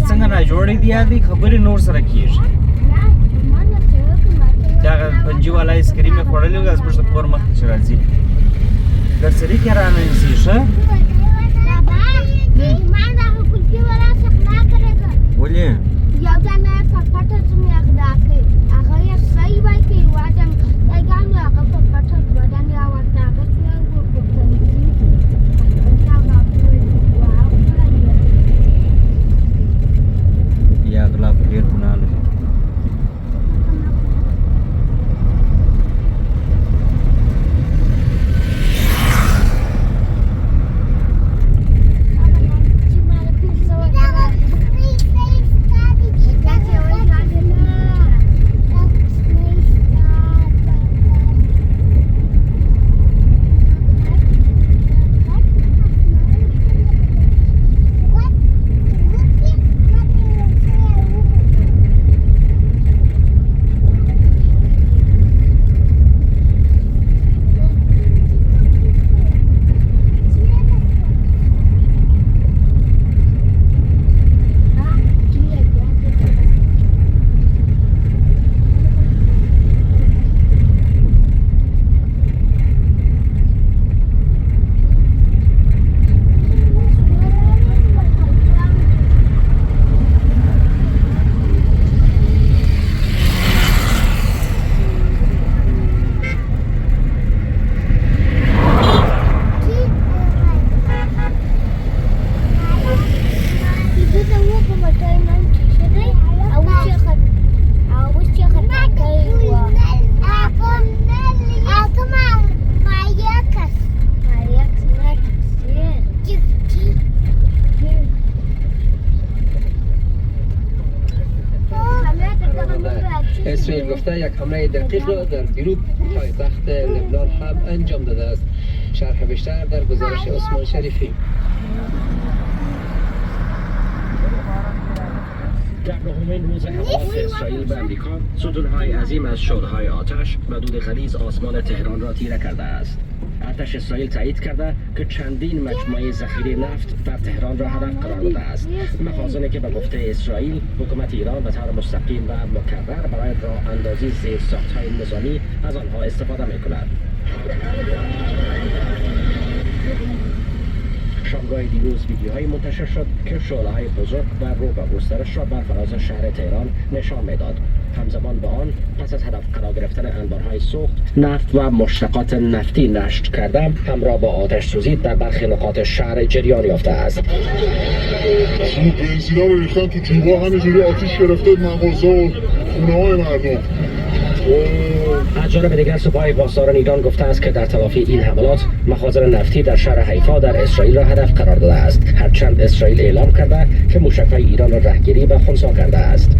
څنګه نه جوړې دي یادې خبرې نور سره کېږي دغه پنجي والا ایسکریم یې خوړلی و زموږ د کور مخکې چې راځي ګرسري کې رانه نیسي ښه ولې یو ځانه په پټه څومره اقدا کوي هغه یې صحیح وایي که یو ځان پیغام یې هغه په پټه بدن یې ورته هغه څومره یا غلا خو ډېر ګناه لري اسرائیل گفته یک حمله دقیق را در بیروت پایتخت لبنان هم انجام داده است. شرح بیشتر در گزارش عثمان شریفی. در نهمین روز حملات اسرائیل به امریکا ستونهای عظیم از شعله‌های آتش حدود غلیظ آسمان تهران را تیره کرده است. ارتش اسرائیل تایید کرده که چندین مجموعه ذخیره نفت در تهران را هدف قرار داده است. مخازنی که به گفته اسرائیل حکومت ایران به طور مستقیم و مکرر برای راه اندازی زیرساخت‌های نظامی از آنها استفاده می‌کند. شامگاه دیروز ویدیوهایی منتشر شد که شعله‌های بزرگ و رو به گسترش را بر فراز شهر تهران نشان میداد. همزمان با آن پس از هدف قرار گرفتن انبارهای سوخت، نفت و مشتقات نفتی نشت کرده همراه با آتش سوزی در برخی نقاط شهر جریان یافته است. اون بنزینا رو ریختن تو جوبا همینجوری آتیش گرفته مغازه و خونه‌های مردم. از جانب دیگر سپاه پاسداران ایران گفته است که در تلافی این حملات مخازن نفتی در شهر حیفا در اسرائیل را هدف قرار داده است. هرچند اسرائیل اعلام کرده که موشک‌های ایران را رهگیری و خنثی کرده است.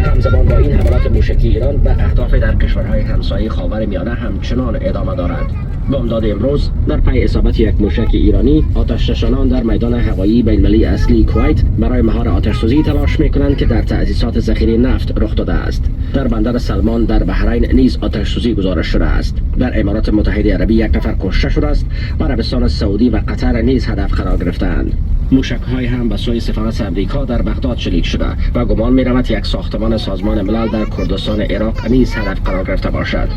همزمان با این حملات موشکی ایران به اهداف در کشورهای همسایه خاورمیانه همچنان ادامه دارد. بامداد امروز در پی اصابت یک موشک ایرانی آتش نشانان در میدان هوایی بین‌المللی اصلی کویت برای مهار آتش سوزی تلاش می‌کنند که در تأسیسات ذخیره نفت رخ داده است. در بندر سلمان در بحرین نیز آتش سوزی گزارش شده است. در امارات متحده عربی یک نفر کشته شده است و عربستان سعودی و قطر نیز هدف قرار گرفتند. موشک‌های هم به سوی سفارت آمریکا در بغداد شلیک شده و گمان می‌رود یک ساختمان سازمان ملل در کردستان عراق نیز هدف قرار گرفته باشد.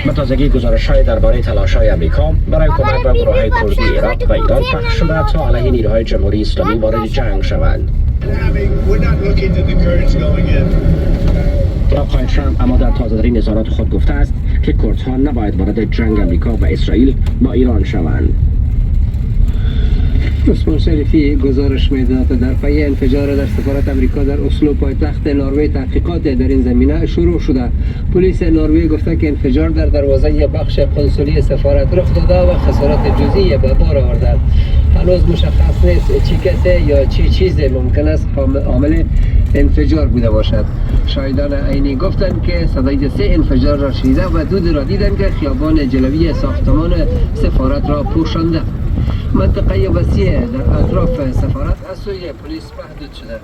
به تازگی گزارش‌های درباره تلاش‌های آمریکا برای کمک به گروه‌های کردی عراق و ایران پخش شده تا علیه نیروهای جمهوری اسلامی وارد جنگ شوند. آقای ترامپ اما در تازه‌ترین اظهارات خود گفته است که کردها نباید وارد جنگ آمریکا و اسرائیل با ایران شوند. عثمان شریفی گزارش می‌داد در پی انفجار در سفارت امریکا در اسلو پایتخت نروژ تحقیقات در این زمینه شروع شده. پلیس نروژ گفته که انفجار در دروازه بخش قنسولی سفارت رخ داده و خسارات جزئی به بار آورده. هنوز مشخص نیست چی کسی یا چی چیزی ممکن است عامل انفجار بوده باشد. شاهدان عینی گفتند که صدای 3 انفجار را شنیده و دود را دیدند که خیابان جلوی ساختمان سفارت را پوشانده. منطقه وسیع در اطراف سفارت از سوی پلیس محدود شده.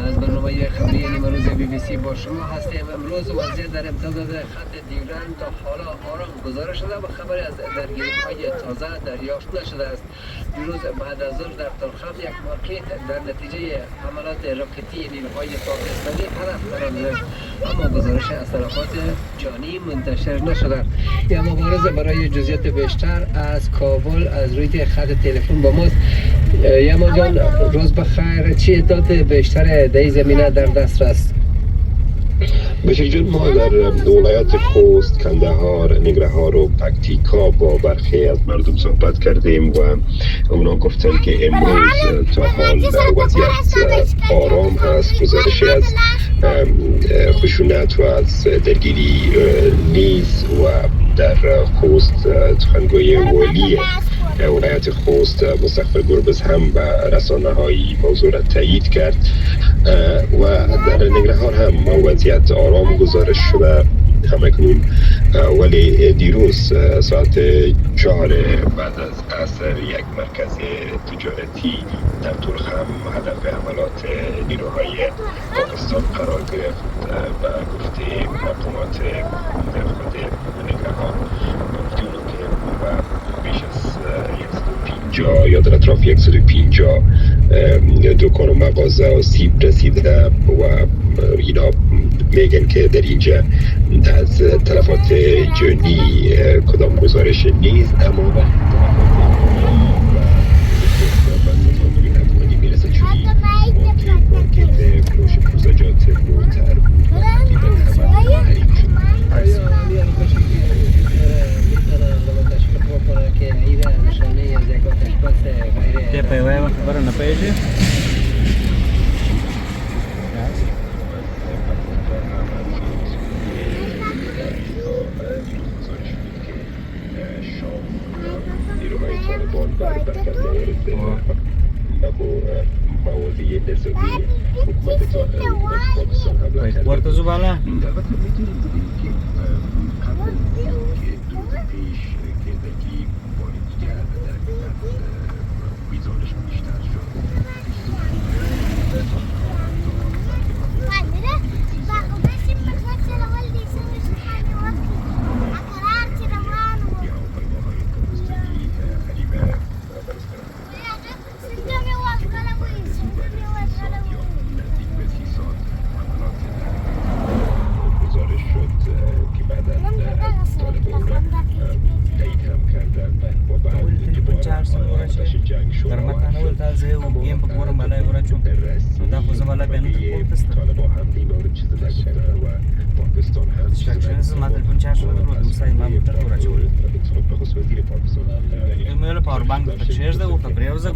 از برنامه خبری امروز BBC با شما هستیم. امروز وضعیت در امتداد خط دیورند تا حالا آرام گزارش شده و خبری از درگیری‌های تازه دریافت نشده است. دیروز بعد از ظهر در ترخم یک موقعیت در نتیجه حملات راکتی نیروهای پاکستانی هدف قرار گرفت، اما گزارش اثرات جانی منتشر نشده. یا مبارزه برای جزئیات بیشتر از کابل از روی خط تلفن با ماست. یما جان، روز بخیر. چی اطلاعات بیشتر در این زمینه در دسترس؟ بشیر جان، ما در ولایت خوست، کندهار، ننگرهار و پکتیکا با برخی از مردم صحبت کردیم و اونا گفتن که امروز تا حال وضعیت آرام هست. گزارشی از خشونت و از درگیری نیست و در خوست سخنگوی والی ولایت خوست مستغفر گربز هم به رسانه‌های موضوع را تایید کرد و در ننگرهار هم وضعیت آرام گزارش شده همکنون، ولی دیروز ساعت 4 بعد از عصر یک مرکز تجارتی در ترخم هدف حملات نیروهای پاکستان قرار گرفت و گفته مقامات خود ننگرهار گفته اونو که بیش از 150 یا در اطراف 150 دکان و مغازه و سیب رسیده و اینا میگن که در اینجا از تلفات جانی کدام گزارش نیست، اما وقتی میرسه چونی مارکت فروش موزجات موتر ته په یوه خبره نه پوهېږي. ورته ځو بالا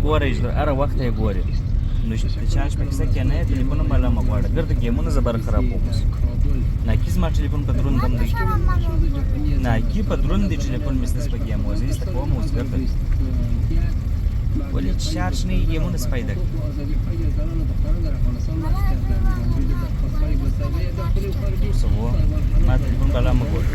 ګورې هر وخت یې ګورې نو چارج پکې څه کې نه ټلیفون بالا مغواړه ګرځي ګیمونه زبر خراب ومس نه کیس ما ټلیفون په درون دم دی نه کی په درون دی ټلیفون مستس په ګیم وځي است کوم اوس ګرځي ولې چارج نه ګیمونه سپایده سو ما ټلیفون بالا مغواړه